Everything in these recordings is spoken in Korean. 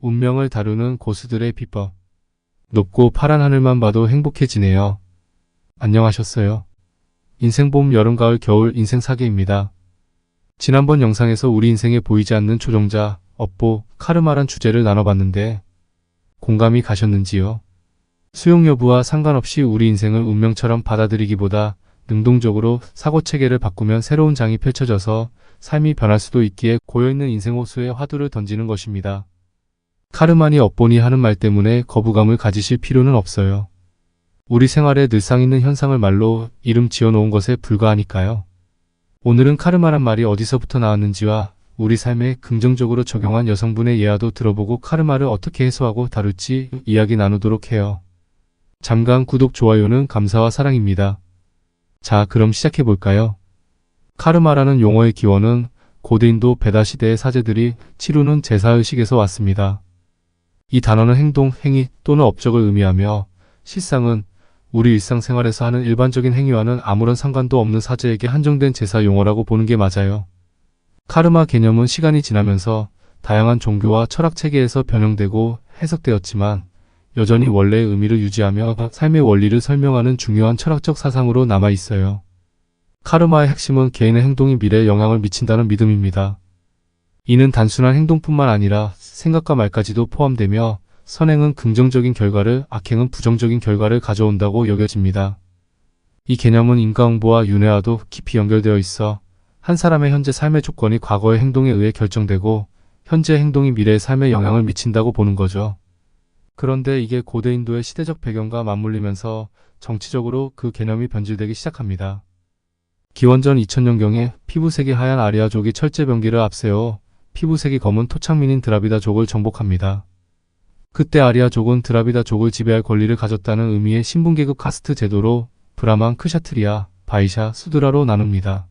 운명을 다루는 고수들의 비법. 높고 파란 하늘만 봐도 행복해지네요. 안녕하셨어요. 인생 봄, 여름, 가을, 겨울 인생 사계입니다. 지난번 영상에서 우리 인생에 보이지 않는 조종자, 업보, 카르마란 주제를 나눠봤는데 공감이 가셨는지요? 수용 여부와 상관없이 우리 인생을 운명처럼 받아들이기보다 능동적으로 사고체계를 바꾸면 새로운 장이 펼쳐져서 삶이 변할 수도 있기에 고여있는 인생 호수에 화두를 던지는 것입니다. 카르마니 업보니 하는 말 때문에 거부감을 가지실 필요는 없어요. 우리 생활에 늘상 있는 현상을 말로 이름 지어놓은 것에 불과하니까요. 오늘은 카르마란 말이 어디서부터 나왔는지와 우리 삶에 긍정적으로 적용한 여성분의 예화도 들어보고 카르마를 어떻게 해소하고 다룰지 이야기 나누도록 해요. 잠깐 구독, 좋아요는 감사와 사랑입니다. 자, 그럼 시작해볼까요? 카르마라는 용어의 기원은 고대인도 베다 시대의 사제들이 치루는 제사의식에서 왔습니다. 이 단어는 행동, 행위 또는 업적을 의미하며 실상은 우리 일상생활에서 하는 일반적인 행위와는 아무런 상관도 없는 사제에게 한정된 제사 용어라고 보는 게 맞아요. 카르마 개념은 시간이 지나면서 다양한 종교와 철학 체계에서 변형되고 해석되었지만 여전히 원래의 의미를 유지하며 삶의 원리를 설명하는 중요한 철학적 사상으로 남아있어요. 카르마의 핵심은 개인의 행동이 미래에 영향을 미친다는 믿음입니다. 이는 단순한 행동뿐만 아니라 생각과 말까지도 포함되며 선행은 긍정적인 결과를, 악행은 부정적인 결과를 가져온다고 여겨집니다. 이 개념은 인과응보와 윤회와도 깊이 연결되어 있어 한 사람의 현재 삶의 조건이 과거의 행동에 의해 결정되고 현재 행동이 미래의 삶에 영향을 미친다고 보는 거죠. 그런데 이게 고대 인도의 시대적 배경과 맞물리면서 정치적으로 그 개념이 변질되기 시작합니다. 기원전 2000년경에 피부색이 하얀 아리아족이 철제병기를 앞세워 피부색이 검은 토착민인 드라비다족을 정복합니다. 그때 아리아족은 드라비다족을 지배할 권리를 가졌다는 의미의 신분계급 카스트 제도로 브라만, 크샤트리아, 바이샤, 수드라로 나눕니다.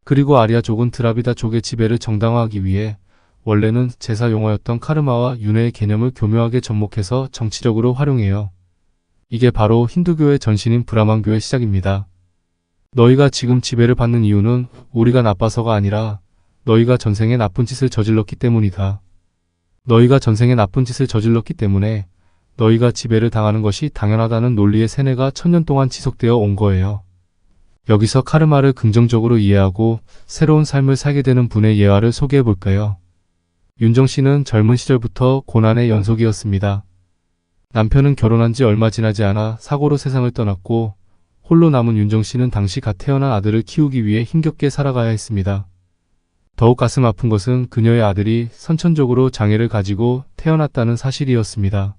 그리고 아리아족은 드라비다족의 지배를 정당화하기 위해 원래는 제사 용어였던 카르마와 윤회의 개념을 교묘하게 접목해서 정치적으로 활용해요. 이게 바로 힌두교의 전신인 브라만교의 시작입니다. 너희가 지금 지배를 받는 이유는 우리가 나빠서가 아니라 너희가 전생에 나쁜 짓을 저질렀기 때문이다. 너희가 전생에 나쁜 짓을 저질렀기 때문에 너희가 지배를 당하는 것이 당연하다는 논리의 세뇌가 천년 동안 지속되어 온 거예요. 여기서 카르마를 긍정적으로 이해하고 새로운 삶을 살게 되는 분의 예화를 소개해 볼까요? 윤정 씨는 젊은 시절부터 고난의 연속이었습니다. 남편은 결혼한 지 얼마 지나지 않아 사고로 세상을 떠났고 홀로 남은 윤정 씨는 당시 갓 태어난 아들을 키우기 위해 힘겹게 살아가야 했습니다. 더욱 가슴 아픈 것은 그녀의 아들이 선천적으로 장애를 가지고 태어났다는 사실이었습니다.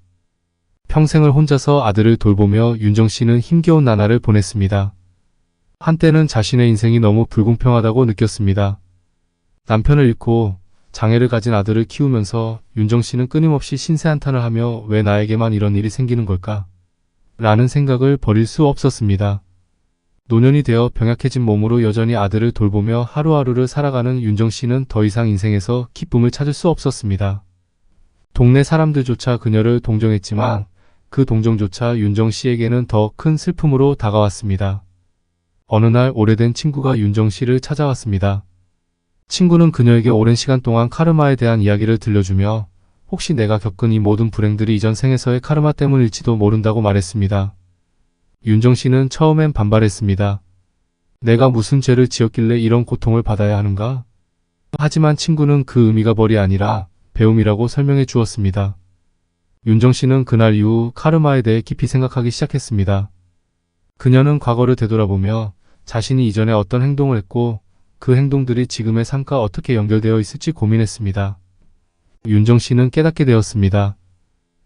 평생을 혼자서 아들을 돌보며 윤정 씨는 힘겨운 나날을 보냈습니다. 한때는 자신의 인생이 너무 불공평하다고 느꼈습니다. 남편을 잃고 장애를 가진 아들을 키우면서 윤정 씨는 끊임없이 신세한탄을 하며 왜 나에게만 이런 일이 생기는 걸까? 라는 생각을 버릴 수 없었습니다. 노년이 되어 병약해진 몸으로 여전히 아들을 돌보며 하루하루를 살아가는 윤정 씨는 더 이상 인생에서 기쁨을 찾을 수 없었습니다. 동네 사람들조차 그녀를 동정했지만 그 동정조차 윤정 씨에게는 더 큰 슬픔으로 다가왔습니다. 어느 날 오래된 친구가 윤정 씨를 찾아왔습니다. 친구는 그녀에게 오랜 시간 동안 카르마에 대한 이야기를 들려주며 혹시 내가 겪은 이 모든 불행들이 이전 생에서의 카르마 때문일지도 모른다고 말했습니다. 윤정 씨는 처음엔 반발했습니다. 내가 무슨 죄를 지었길래 이런 고통을 받아야 하는가? 하지만 친구는 그 의미가 벌이 아니라 배움이라고 설명해 주었습니다. 윤정 씨는 그날 이후 카르마에 대해 깊이 생각하기 시작했습니다. 그녀는 과거를 되돌아보며 자신이 이전에 어떤 행동을 했고 그 행동들이 지금의 삶과 어떻게 연결되어 있을지 고민했습니다. 윤정 씨는 깨닫게 되었습니다.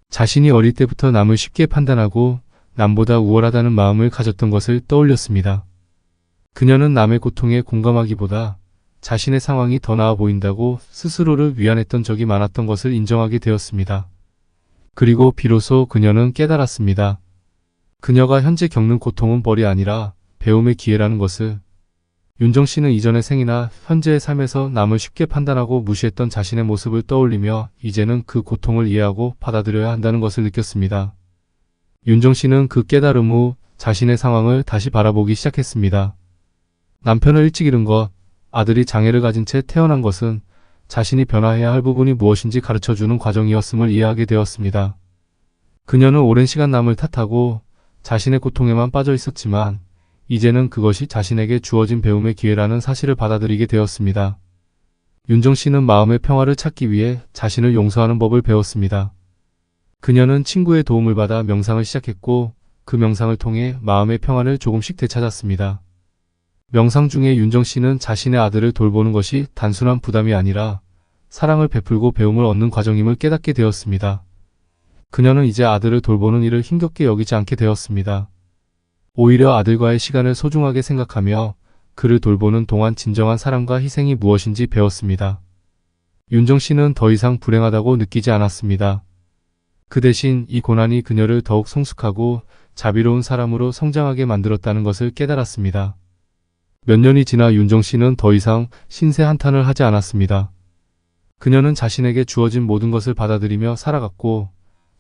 자신이 어릴 때부터 남을 쉽게 판단하고 남보다 우월하다는 마음을 가졌던 것을 떠올렸습니다. 그녀는 남의 고통에 공감하기보다 자신의 상황이 더 나아 보인다고 스스로를 위안했던 적이 많았던 것을 인정하게 되었습니다. 그리고 비로소 그녀는 깨달았습니다. 그녀가 현재 겪는 고통은 벌이 아니라 배움의 기회라는 것을. 윤정 씨는 이전의 생이나 현재의 삶에서 남을 쉽게 판단하고 무시했던 자신의 모습을 떠올리며 이제는 그 고통을 이해하고 받아들여야 한다는 것을 느꼈습니다. 윤정 씨는 그 깨달음 후 자신의 상황을 다시 바라보기 시작했습니다. 남편을 일찍 잃은 것, 아들이 장애를 가진 채 태어난 것은 자신이 변화해야 할 부분이 무엇인지 가르쳐주는 과정이었음을 이해하게 되었습니다. 그녀는 오랜 시간 남을 탓하고 자신의 고통에만 빠져 있었지만 이제는 그것이 자신에게 주어진 배움의 기회라는 사실을 받아들이게 되었습니다. 윤정 씨는 마음의 평화를 찾기 위해 자신을 용서하는 법을 배웠습니다. 그녀는 친구의 도움을 받아 명상을 시작했고 그 명상을 통해 마음의 평화를 조금씩 되찾았습니다. 명상 중에 윤정 씨는 자신의 아들을 돌보는 것이 단순한 부담이 아니라 사랑을 베풀고 배움을 얻는 과정임을 깨닫게 되었습니다. 그녀는 이제 아들을 돌보는 일을 힘겹게 여기지 않게 되었습니다. 오히려 아들과의 시간을 소중하게 생각하며 그를 돌보는 동안 진정한 사랑과 희생이 무엇인지 배웠습니다. 윤정 씨는 더 이상 불행하다고 느끼지 않았습니다. 그 대신 이 고난이 그녀를 더욱 성숙하고 자비로운 사람으로 성장하게 만들었다는 것을 깨달았습니다. 몇 년이 지나 윤정 씨는 더 이상 신세 한탄을 하지 않았습니다. 그녀는 자신에게 주어진 모든 것을 받아들이며 살아갔고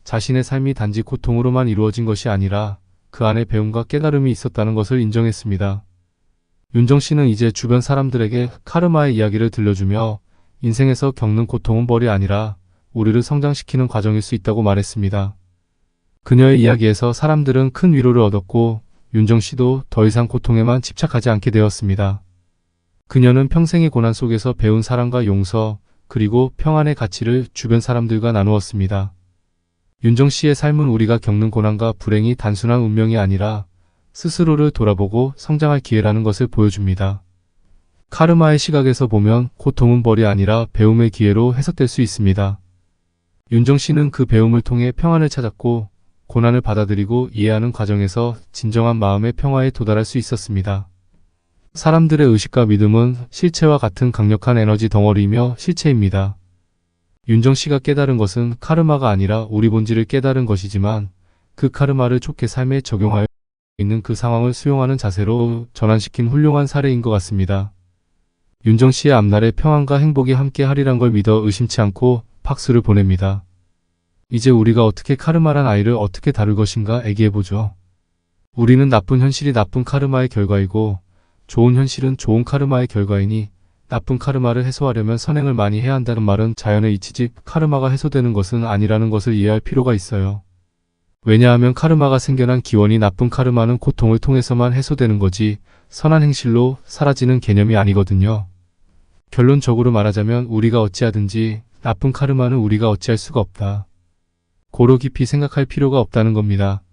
자신의 삶이 단지 고통으로만 이루어진 것이 아니라 그 안에 배움과 깨달음이 있었다는 것을 인정했습니다. 윤정 씨는 이제 주변 사람들에게 카르마의 이야기를 들려주며 인생에서 겪는 고통은 벌이 아니라 우리를 성장시키는 과정일 수 있다고 말했습니다. 그녀의 이야기에서 사람들은 큰 위로를 얻었고 윤정 씨도 더 이상 고통에만 집착하지 않게 되었습니다. 그녀는 평생의 고난 속에서 배운 사랑과 용서 그리고 평안의 가치를 주변 사람들과 나누었습니다. 윤정 씨의 삶은 우리가 겪는 고난과 불행이 단순한 운명이 아니라 스스로를 돌아보고 성장할 기회라는 것을 보여줍니다. 카르마의 시각에서 보면 고통은 벌이 아니라 배움의 기회로 해석될 수 있습니다. 윤정 씨는 그 배움을 통해 평안을 찾았고 고난을 받아들이고 이해하는 과정에서 진정한 마음의 평화에 도달할 수 있었습니다. 사람들의 의식과 믿음은 실체와 같은 강력한 에너지 덩어리이며 실체입니다. 윤정 씨가 깨달은 것은 카르마가 아니라 우리 본질을 깨달은 것이지만 그 카르마를 좋게 삶에 적용하여 있는 그 상황을 수용하는 자세로 전환시킨 훌륭한 사례인 것 같습니다. 윤정 씨의 앞날에 평안과 행복이 함께 하리란 걸 믿어 의심치 않고 박수를 보냅니다. 이제 우리가 어떻게 카르마란 아이를 어떻게 다룰 것인가 얘기해보죠. 우리는 나쁜 현실이 나쁜 카르마의 결과이고 좋은 현실은 좋은 카르마의 결과이니 나쁜 카르마를 해소하려면 선행을 많이 해야 한다는 말은 자연의 이치지 카르마가 해소되는 것은 아니라는 것을 이해할 필요가 있어요. 왜냐하면 카르마가 생겨난 기원이 나쁜 카르마는 고통을 통해서만 해소되는 거지 선한 행실로 사라지는 개념이 아니거든요. 결론적으로 말하자면 우리가 어찌하든지 나쁜 카르마는 우리가 어찌할 수가 없다. 고로 깊이 생각할 필요가 없다는 겁니다.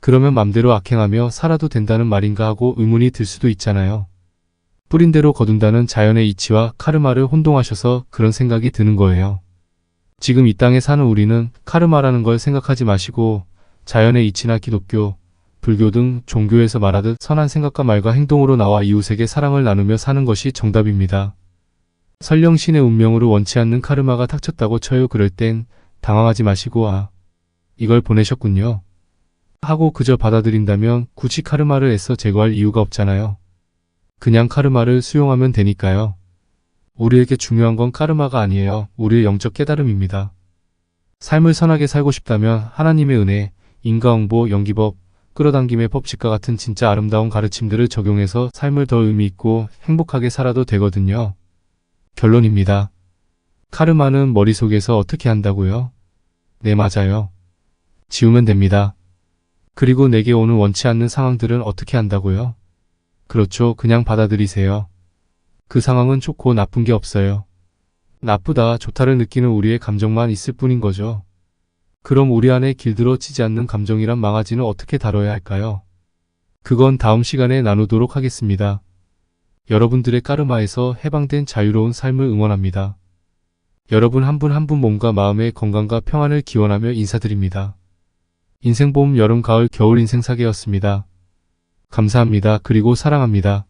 그러면 맘대로 악행하며 살아도 된다는 말인가 하고 의문이 들 수도 있잖아요. 뿌린 대로 거둔다는 자연의 이치와 카르마를 혼동하셔서 그런 생각이 드는 거예요. 지금 이 땅에 사는 우리는 카르마라는 걸 생각하지 마시고 자연의 이치나 기독교, 불교 등 종교에서 말하듯 선한 생각과 말과 행동으로 나와 이웃에게 사랑을 나누며 사는 것이 정답입니다. 설령 신의 운명으로 원치 않는 카르마가 닥쳤다고 쳐요. 그럴 땐 당황하지 마시고 이걸 보내셨군요 하고 그저 받아들인다면 굳이 카르마를 애써 제거할 이유가 없잖아요. 그냥 카르마를 수용하면 되니까요. 우리에게 중요한 건 카르마가 아니에요. 우리의 영적 깨달음입니다. 삶을 선하게 살고 싶다면 하나님의 은혜, 인과응보, 연기법, 끌어당김의 법칙과 같은 진짜 아름다운 가르침들을 적용해서 삶을 더 의미있고 행복하게 살아도 되거든요. 결론입니다. 카르마는 머릿속에서 어떻게 한다고요? 네, 맞아요. 지우면 됩니다. 그리고 내게 오는 원치 않는 상황들은 어떻게 한다고요? 그렇죠. 그냥 받아들이세요. 그 상황은 좋고 나쁜 게 없어요. 나쁘다, 좋다를 느끼는 우리의 감정만 있을 뿐인 거죠. 그럼 우리 안에 길들어지지 않는 감정이란 망아지는 어떻게 다뤄야 할까요? 그건 다음 시간에 나누도록 하겠습니다. 여러분들의 카르마에서 해방된 자유로운 삶을 응원합니다. 여러분 한 분 한 분 몸과 마음의 건강과 평안을 기원하며 인사드립니다. 인생봄, 여름, 가을, 겨울 인생사계였습니다. 감사합니다. 그리고 사랑합니다.